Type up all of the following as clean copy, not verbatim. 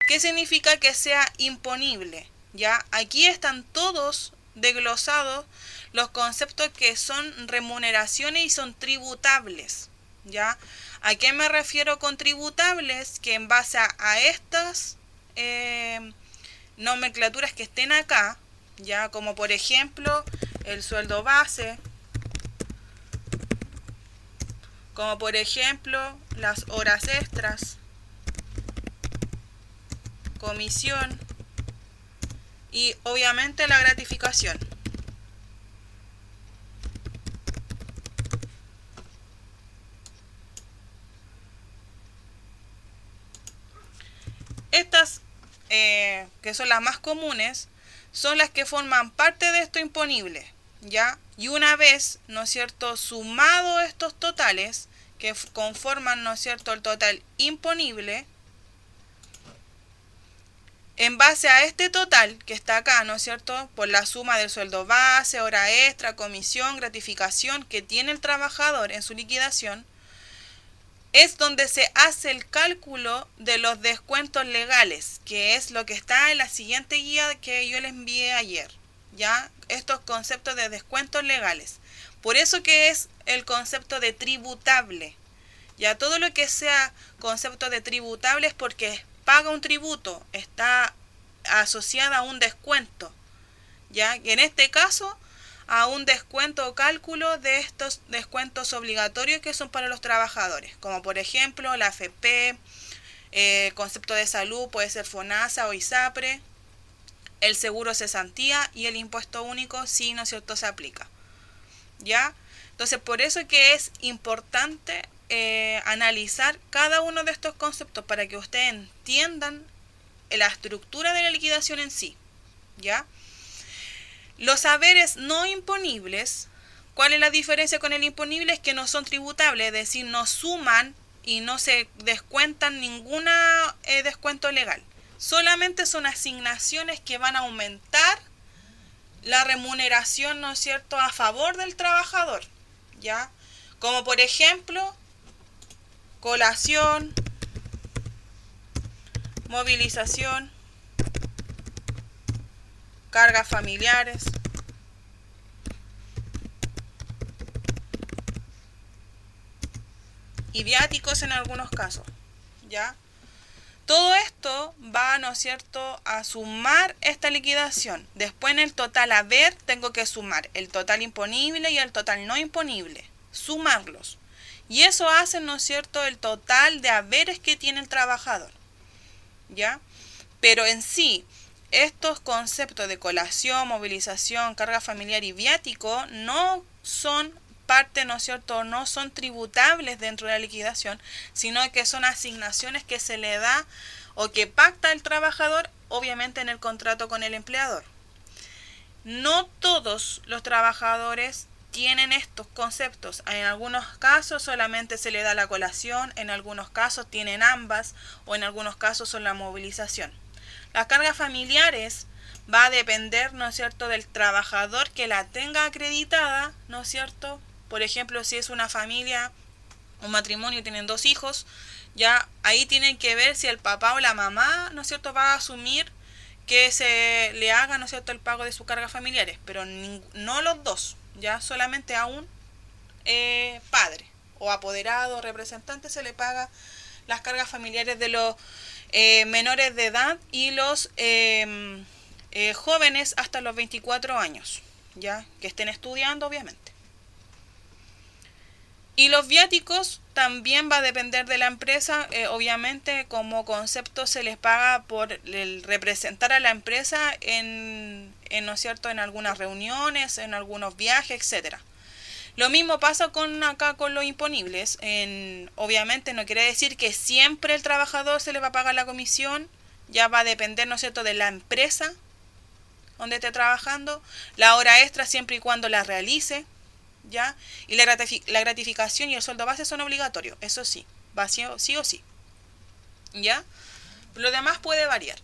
¿Qué significa que sea imponible? ¿Ya? Aquí están todos desglosados los conceptos que son remuneraciones y son tributables. ¿Ya? ¿A qué me refiero con tributables? Que en base a estas nomenclaturas que estén acá, ya como por ejemplo el sueldo base, como por ejemplo las horas extras, comisión y obviamente la gratificación. Estas, que son las más comunes, son las que forman parte de esto imponible, ¿ya? Y una vez, ¿no es cierto?, sumado estos totales, que conforman, ¿no es cierto?, el total imponible, en base a este total que está acá, ¿no es cierto?, por la suma del sueldo base, hora extra, comisión, gratificación que tiene el trabajador en su liquidación, es donde se hace el cálculo de los descuentos legales, que es lo que está en la siguiente guía que yo les envié ayer, ¿ya? Estos conceptos de descuentos legales. Por eso que es el concepto de tributable. Ya todo lo que sea concepto de tributable es porque paga un tributo, está asociada a un descuento, ¿ya? Y en este caso a un descuento o cálculo de estos descuentos obligatorios que son para los trabajadores, como por ejemplo la AFP, concepto de salud puede ser FONASA o ISAPRE, el seguro cesantía y el impuesto único si, ¿no es cierto?, se aplica, ¿ya? Entonces por eso que es importante analizar cada uno de estos conceptos para que ustedes entiendan la estructura de la liquidación en sí, ¿ya? Los haberes no imponibles, ¿cuál es la diferencia con el imponible? Es que no son tributables, es decir, no suman y no se descuentan ninguna descuento legal. Solamente son asignaciones que van a aumentar la remuneración, ¿no es cierto?, a favor del trabajador, ¿ya? Como por ejemplo, colación, movilización, cargas familiares, y viáticos en algunos casos, ¿ya? Todo esto va, ¿no es cierto?, a sumar esta liquidación. Después en el total haber tengo que sumar el total imponible y el total no imponible, sumarlos. Y eso hace, ¿no es cierto?, el total de haberes que tiene el trabajador, ¿ya? Pero en sí, estos conceptos de colación, movilización, carga familiar y viático no son parte, ¿no es cierto?, no son tributables dentro de la liquidación, sino que son asignaciones que se le da o que pacta el trabajador, obviamente en el contrato con el empleador. No todos los trabajadores tienen estos conceptos. En algunos casos solamente se le da la colación, en algunos casos tienen ambas o en algunos casos son la movilización. Las cargas familiares va a depender, ¿no es cierto?, del trabajador que la tenga acreditada, ¿no es cierto? Por ejemplo, si es una familia, un matrimonio y tienen 2 hijos, ya ahí tienen que ver si el papá o la mamá, ¿no es cierto?, va a asumir que se le haga, ¿no es cierto?, el pago de sus cargas familiares, pero no los dos, ya solamente a un padre o apoderado o representante se le paga las cargas familiares de los menores de edad y los jóvenes hasta los 24 años, ya que estén estudiando, obviamente. Y los viáticos también va a depender de la empresa, obviamente como concepto se les paga por el representar a la empresa ¿no es cierto?, en algunas reuniones, en algunos viajes, etcétera. Lo mismo pasa acá con los imponibles. Obviamente no quiere decir que siempre el trabajador se le va a pagar la comisión, ya va a depender, ¿no es cierto?, de la empresa donde esté trabajando, la hora extra siempre y cuando la realice, ¿ya? Y la gratificación y el sueldo base son obligatorios, eso sí, va sí o sí, ¿ya? Lo demás puede variar.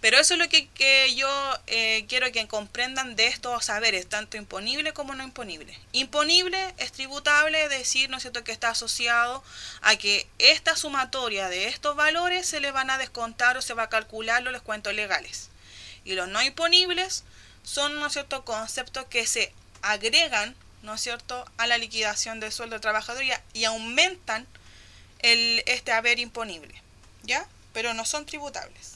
Pero eso es lo que yo quiero que comprendan de estos saberes, tanto imponible como no imponible. Imponible es tributable, es decir, ¿no es cierto?, que está asociado a que esta sumatoria de estos valores se le van a descontar o se va a calcular los descuentos legales. Y los no imponibles son, ¿no es cierto?, conceptos que se agregan, ¿no es cierto?, a la liquidación del sueldo del trabajador y aumentan este haber imponible, ¿ya? Pero no son tributables.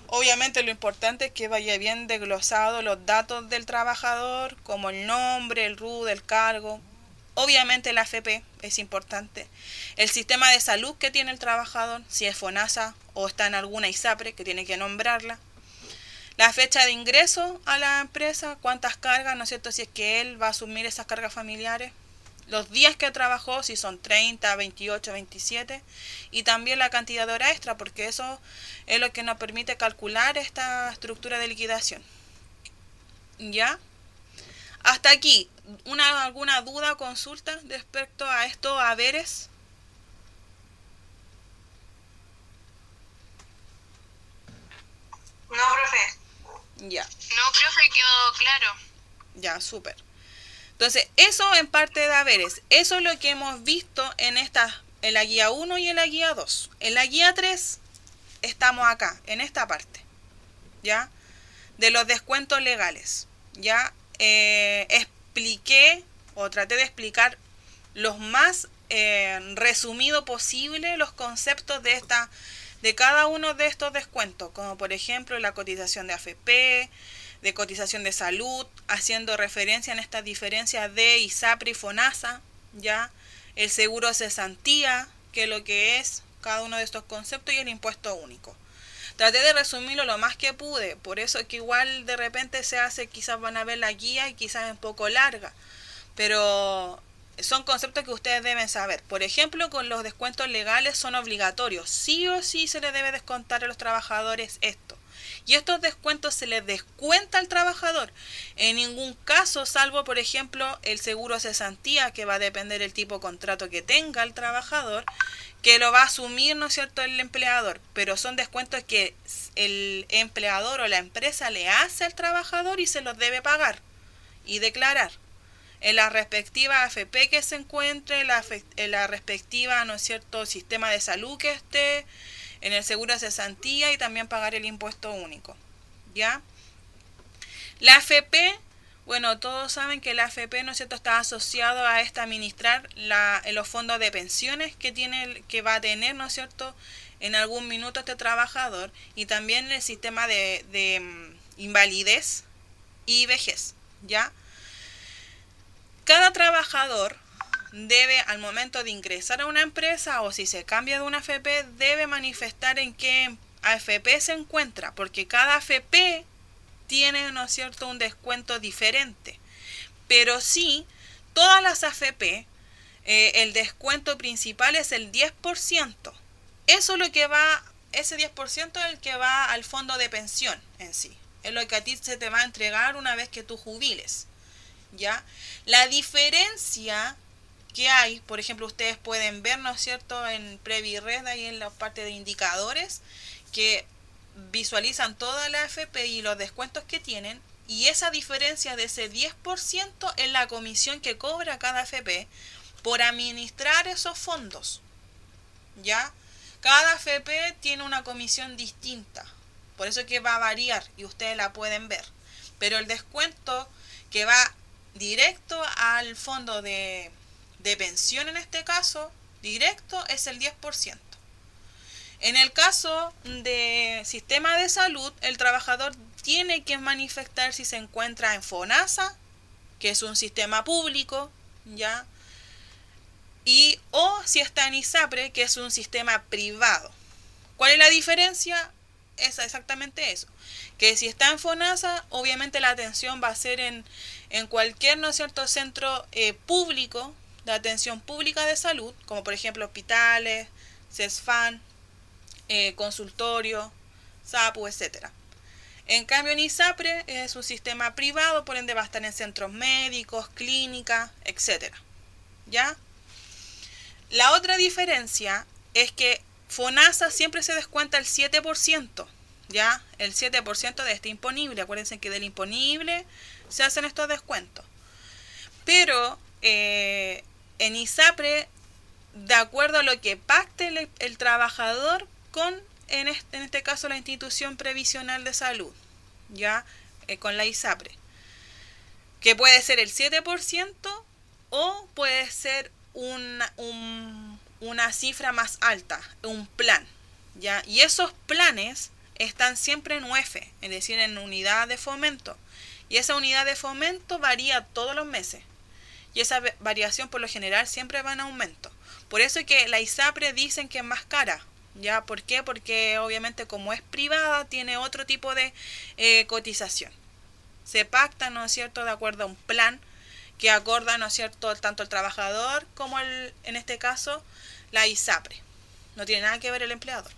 Obviamente lo importante es que vaya bien desglosado los datos del trabajador, como el nombre, el RUT, el cargo. Obviamente la AFP es importante. El sistema de salud que tiene el trabajador, si es FONASA o está en alguna ISAPRE, que tiene que nombrarla. La fecha de ingreso a la empresa, cuántas cargas, ¿no es cierto?, si es que él va a asumir esas cargas familiares. Los días que trabajó, si son 30, 28, 27, y también la cantidad de hora extra, porque eso es lo que nos permite calcular esta estructura de liquidación. ¿Ya? Hasta aquí, ¿alguna duda o consulta respecto a estos haberes? No, profe. Ya. No, profe, quedó claro. Ya, súper. Entonces, eso en parte de haberes. Eso es lo que hemos visto en la guía 1 y en la guía 2. En la guía 3 estamos acá, en esta parte, ¿ya? De los descuentos legales, ¿ya? Expliqué o traté de explicar los más resumido posible los conceptos de cada uno de estos descuentos, como por ejemplo la cotización de AFP, de cotización de salud, haciendo referencia en estas diferencias de ISAPRE y FONASA, ¿ya? El seguro de cesantía, que es lo que es cada uno de estos conceptos, y el impuesto único. Traté de resumirlo lo más que pude, por eso es que igual de repente se hace, quizás van a ver la guía y quizás es un poco larga, pero son conceptos que ustedes deben saber. Por ejemplo, con los descuentos legales son obligatorios, sí o sí se les debe descontar a los trabajadores esto. Y estos descuentos se les descuenta al trabajador. En ningún caso, salvo por ejemplo el seguro de cesantía, que va a depender del tipo de contrato que tenga el trabajador, que lo va a asumir, ¿no es cierto?, el empleador. Pero son descuentos que el empleador o la empresa le hace al trabajador y se los debe pagar y declarar. En la respectiva AFP que se encuentre, en la respectiva, ¿no es cierto?, sistema de salud que esté, en el seguro de cesantía, y también pagar el impuesto único, ¿ya? La AFP, bueno, todos saben que la AFP, ¿no es cierto?, está asociado a administrar los fondos de pensiones que va a tener, ¿no es cierto?, en algún minuto este trabajador, y también el sistema de invalidez y vejez, ¿ya? Cada trabajador debe, al momento de ingresar a una empresa o si se cambia de una AFP, debe manifestar en qué AFP se encuentra, porque cada AFP tiene, ¿no es cierto?, un descuento diferente. Pero sí, todas las AFP, el descuento principal es el 10%. Eso es lo que va, ese 10% es el que va al fondo de pensión en sí. Es lo que a ti se te va a entregar una vez que tú jubiles, ¿ya? La diferencia que hay, por ejemplo, ustedes pueden ver, ¿no es cierto?, en Previred, ahí en la parte de indicadores, que visualizan toda la AFP y los descuentos que tienen, y esa diferencia de ese 10% es la comisión que cobra cada AFP por administrar esos fondos, ¿ya? Cada AFP tiene una comisión distinta, por eso es que va a variar y ustedes la pueden ver, pero el descuento que va directo al fondo de pensión, en este caso, directo, es el 10%. En el caso de sistema de salud, el trabajador tiene que manifestar si se encuentra en FONASA, que es un sistema público, ¿ya? O si está en ISAPRE, que es un sistema privado. ¿Cuál es la diferencia? Es exactamente eso, que si está en FONASA, obviamente la atención va a ser en cualquier, ¿no es cierto?, centro público de atención pública de salud, como por ejemplo hospitales, CESFAN, consultorio, SAPU, etc. En cambio en ISAPRE es un sistema privado, por ende va a estar en centros médicos, clínicas, etc. ¿Ya? La otra diferencia es que FONASA siempre se descuenta el 7%, ya el 7% de este imponible. Acuérdense que del imponible se hacen estos descuentos. Pero en ISAPRE, de acuerdo a lo que pacte el trabajador con, en este caso, la institución previsional de salud, ya con la ISAPRE, que puede ser el 7% o puede ser una cifra más alta, un plan, ¿ya? Y esos planes están siempre en UF, es decir, en unidad de fomento. Y esa unidad de fomento varía todos los meses. Y esa variación por lo general siempre va en aumento. Por eso es que la ISAPRE dicen que es más cara. ¿Ya? ¿Por qué? Porque obviamente como es privada tiene otro tipo de cotización. Se pacta, ¿no es cierto?, de acuerdo a un plan que acorda, ¿no es cierto?, tanto el trabajador como en este caso la ISAPRE. No tiene nada que ver el empleador.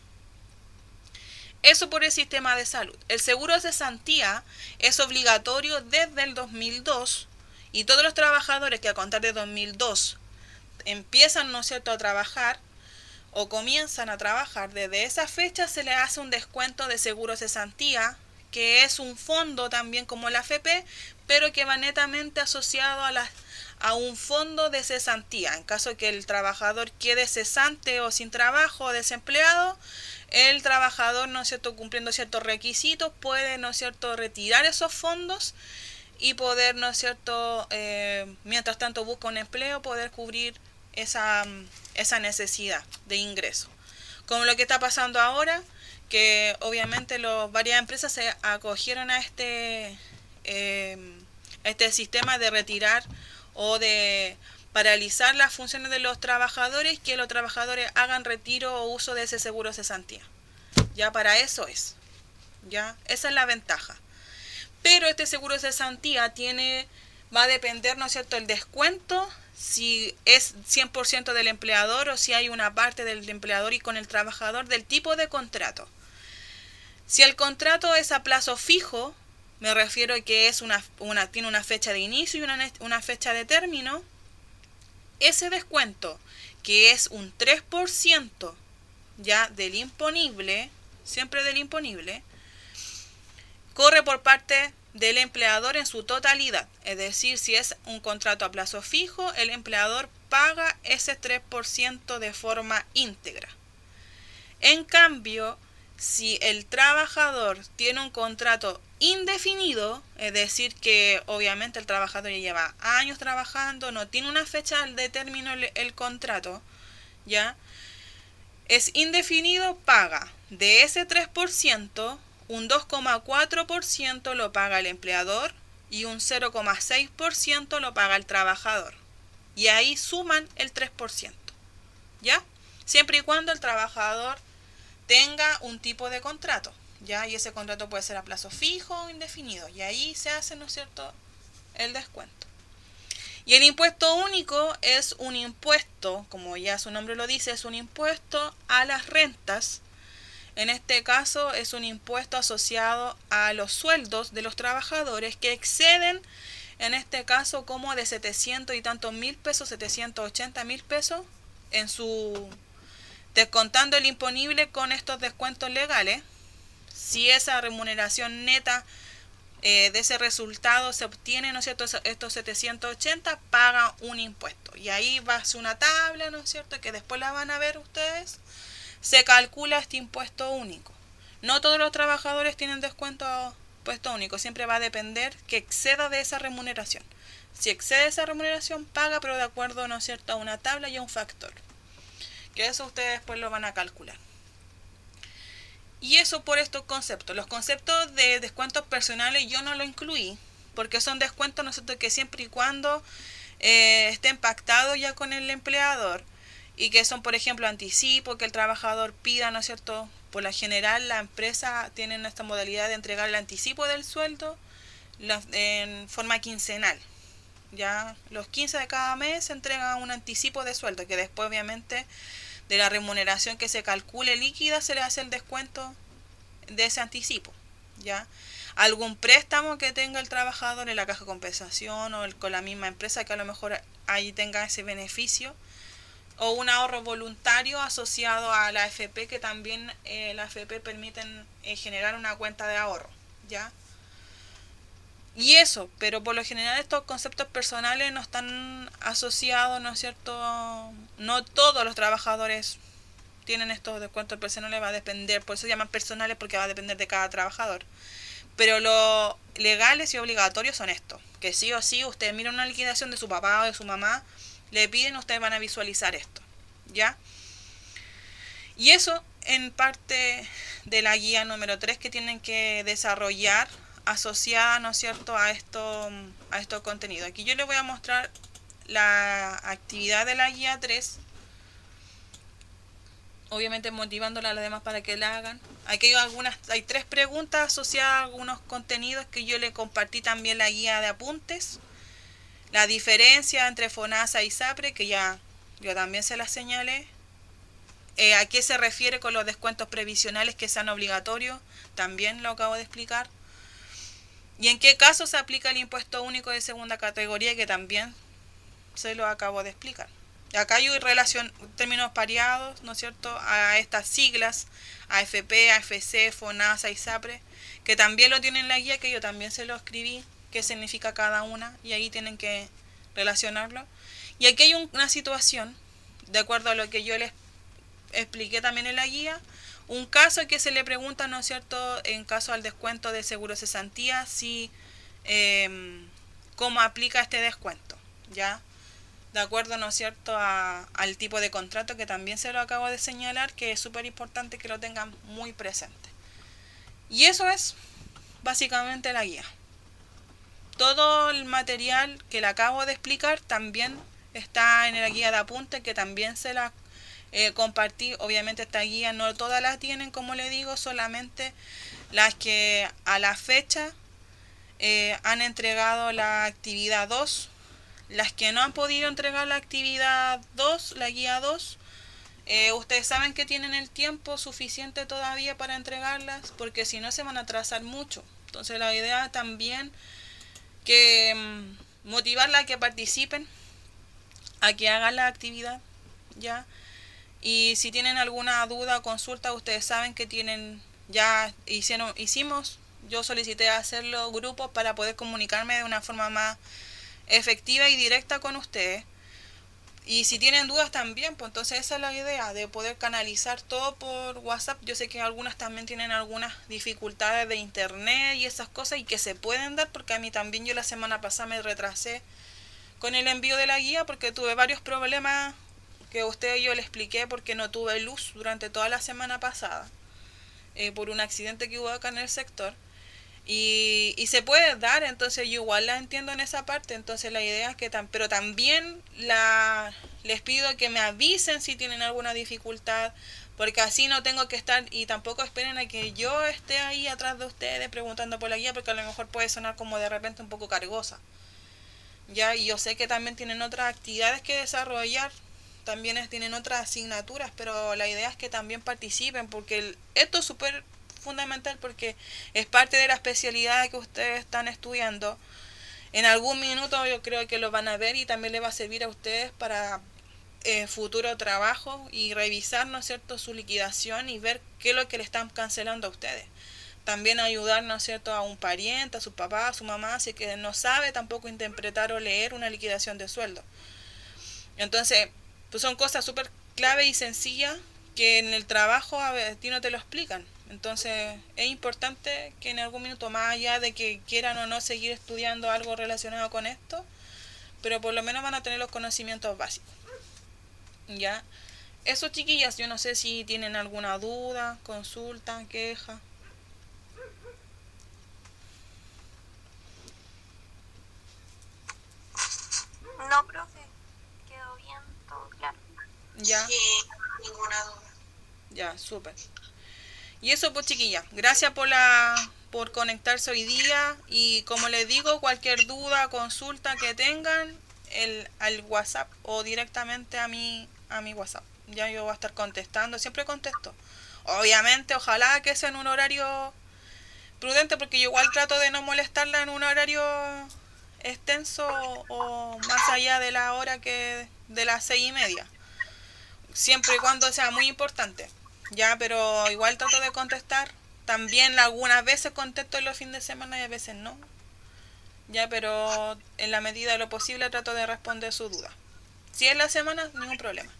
Eso por el sistema de salud. El seguro de cesantía es obligatorio desde el 2002 y todos los trabajadores que a contar de 2002 empiezan, ¿no es cierto?, a trabajar o comienzan a trabajar, desde esa fecha se les hace un descuento de seguro de cesantía, que es un fondo también como la AFP, pero que va netamente asociado a un fondo de cesantía. En caso de que el trabajador quede cesante o sin trabajo o desempleado, el trabajador, ¿no es cierto?, cumpliendo ciertos requisitos, puede, ¿no es cierto?, retirar esos fondos y poder, ¿no es cierto?, mientras tanto busca un empleo, poder cubrir esa necesidad de ingreso. Como lo que está pasando ahora, que obviamente varias empresas se acogieron a este sistema de retirar o de paralizar las funciones de los trabajadores, que los trabajadores hagan retiro o uso de ese seguro de cesantía. Ya para eso es. Ya, esa es la ventaja. Pero este seguro de cesantía va a depender, ¿no es cierto?, el descuento, si es 100% del empleador o si hay una parte del empleador y con el trabajador, del tipo de contrato. Si el contrato es a plazo fijo, me refiero a que es tiene una fecha de inicio y una fecha de término, ese descuento, que es un 3% ya del imponible, siempre del imponible, corre por parte del empleador en su totalidad. Es decir, si es un contrato a plazo fijo, el empleador paga ese 3% de forma íntegra. En cambio, si el trabajador tiene un contrato indefinido, es decir, que obviamente el trabajador ya lleva años trabajando, no tiene una fecha de término el contrato, ¿ya? Es indefinido, paga de ese 3%, un 2,4% lo paga el empleador y un 0,6% lo paga el trabajador. Y ahí suman el 3%, ¿ya? Siempre y cuando el trabajador tenga un tipo de contrato, ¿ya? Y ese contrato puede ser a plazo fijo o indefinido. Y ahí se hace, ¿no es cierto?, el descuento. Y el impuesto único es un impuesto, como ya su nombre lo dice, es un impuesto a las rentas. En este caso es un impuesto asociado a los sueldos de los trabajadores que exceden, en este caso, como de 700 y tantos mil pesos, 780 mil pesos, descontando el imponible con estos descuentos legales. Si esa remuneración neta de ese resultado se obtiene, ¿no es cierto?, estos 780, paga un impuesto. Y ahí va a ser una tabla, ¿no es cierto?, que después la van a ver ustedes. Se calcula este impuesto único. No todos los trabajadores tienen descuento a impuesto único, siempre va a depender que exceda de esa remuneración. Si excede esa remuneración, paga, pero de acuerdo, ¿no es cierto?, a una tabla y a un factor. Que eso ustedes después lo van a calcular. Y eso por estos conceptos. Los conceptos de descuentos personales yo no lo incluí, porque son descuentos, ¿no es cierto?, que siempre y cuando estén pactados ya con el empleador, y que son, por ejemplo, anticipo, que el trabajador pida, ¿no es cierto? Por lo general, la empresa tiene esta modalidad de entregar el anticipo del sueldo en forma quincenal. Ya los 15 de cada mes se entrega un anticipo de sueldo, que después, obviamente, de la remuneración que se calcule líquida, se le hace el descuento de ese anticipo, ¿ya? Algún préstamo que tenga el trabajador en la caja de compensación o con la misma empresa, que a lo mejor ahí tenga ese beneficio, o un ahorro voluntario asociado a la AFP, que también la AFP permiten generar una cuenta de ahorro, ¿ya? Y eso, pero por lo general estos conceptos personales no están asociados, ¿no es cierto? No todos los trabajadores tienen estos descuentos personales, va a depender, por eso se llaman personales, porque va a depender de cada trabajador. Pero los legales y obligatorios son estos, que sí o sí, ustedes miran una liquidación de su papá o de su mamá, le piden, ustedes van a visualizar esto, ¿ya? Y eso en parte de la guía número 3 que tienen que desarrollar asociada, ¿no es cierto?, a estos contenidos. Aquí yo les voy a mostrar la actividad de la guía 3, obviamente motivándola a los demás para que la hagan. Aquí hay 3 preguntas asociadas a algunos contenidos que yo le compartí también la guía de apuntes. La diferencia entre FONASA y SAPRE, que ya yo también se la señalé. ¿A qué se refiere con los descuentos previsionales que sean obligatorios? También lo acabo de explicar. ¿Y en qué caso se aplica el impuesto único de segunda categoría? Que también se lo acabo de explicar. Acá hay términos pareados, ¿no es cierto?, a estas siglas, AFP, AFC, FONASA y SAPRE, que también lo tienen en la guía, que yo también se lo escribí, qué significa cada una, y ahí tienen que relacionarlo. Y aquí hay una situación, de acuerdo a lo que yo les expliqué también en la guía, un caso que se le pregunta, ¿no es cierto?, en caso al descuento de seguro cesantía, si cómo aplica este descuento, ¿ya? De acuerdo, ¿no es cierto?, al tipo de contrato, que también se lo acabo de señalar, que es súper importante que lo tengan muy presente. Y eso es básicamente la guía. Todo el material que le acabo de explicar también está en la guía de apuntes, que también se la compartí. Obviamente esta guía no todas las tienen, como le digo, solamente las que a la fecha han entregado la actividad 2. Las que no han podido entregar la actividad 2, la guía 2, ustedes saben que tienen el tiempo suficiente todavía para entregarlas, porque si no se van a atrasar mucho. Entonces la idea también que motivarla a que participen, a que hagan la actividad, ¿ya? Y si tienen alguna duda o consulta, ustedes saben que yo solicité hacerlo grupos para poder comunicarme de una forma más efectiva y directa con ustedes. Y si tienen dudas también, pues entonces esa es la idea, de poder canalizar todo por WhatsApp. Yo sé que algunas también tienen algunas dificultades de internet y esas cosas, y que se pueden dar, porque a mí también, yo la semana pasada me retrasé con el envío de la guía porque tuve varios problemas que a ustedes yo les expliqué, porque no tuve luz durante toda la semana pasada por un accidente que hubo acá en el sector. Y se puede dar, entonces yo igual la entiendo en esa parte. Entonces la idea es que pero también les pido que me avisen si tienen alguna dificultad, porque así no tengo que estar, y tampoco esperen a que yo esté ahí atrás de ustedes preguntando por la guía, porque a lo mejor puede sonar como de repente un poco cargosa, ya. Y yo sé que también tienen otras actividades que desarrollar, también tienen otras asignaturas, pero la idea es que también participen, porque esto es súper fundamental, porque es parte de la especialidad que ustedes están estudiando. En algún minuto yo creo que lo van a ver, y también les va a servir a ustedes para futuro trabajo, y revisar, ¿no es cierto?, su liquidación, y ver qué es lo que le están cancelando a ustedes. También ayudar, ¿no es cierto?, a un pariente, a su papá, a su mamá, si que no sabe tampoco interpretar o leer una liquidación de sueldo. Entonces, pues son cosas súper clave y sencillas que en el trabajo a ti no te lo explican. Entonces es importante que en algún minuto, más allá de que quieran o no seguir estudiando algo relacionado con esto, pero por lo menos van a tener los conocimientos básicos, ¿ya? Eso, chiquillas, yo no sé si tienen alguna duda, consulta, queja. No, profe, quedó bien, todo claro. Ya. Sí, ninguna duda. Ya, súper. Y eso, pues, chiquillas, gracias por conectarse hoy día, y como les digo, cualquier duda, consulta que tengan, al WhatsApp o directamente a mi WhatsApp. Ya yo voy a estar contestando, siempre contesto. Obviamente, ojalá que sea en un horario prudente, porque yo igual trato de no molestarla en un horario extenso o más allá de la hora, que de las 6:30. siempre y cuando sea muy importante. Ya, pero igual trato de contestar. También algunas veces contesto en los fines de semana y a veces no. Ya, pero en la medida de lo posible trato de responder su duda. Si es la semana, ningún problema.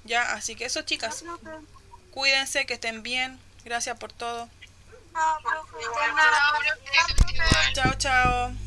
Ya, así que eso, Ya, chicas. profe. Cuídense, que estén bien. Gracias por todo. No, profe, de nada. Ya, profe. Chao, chao.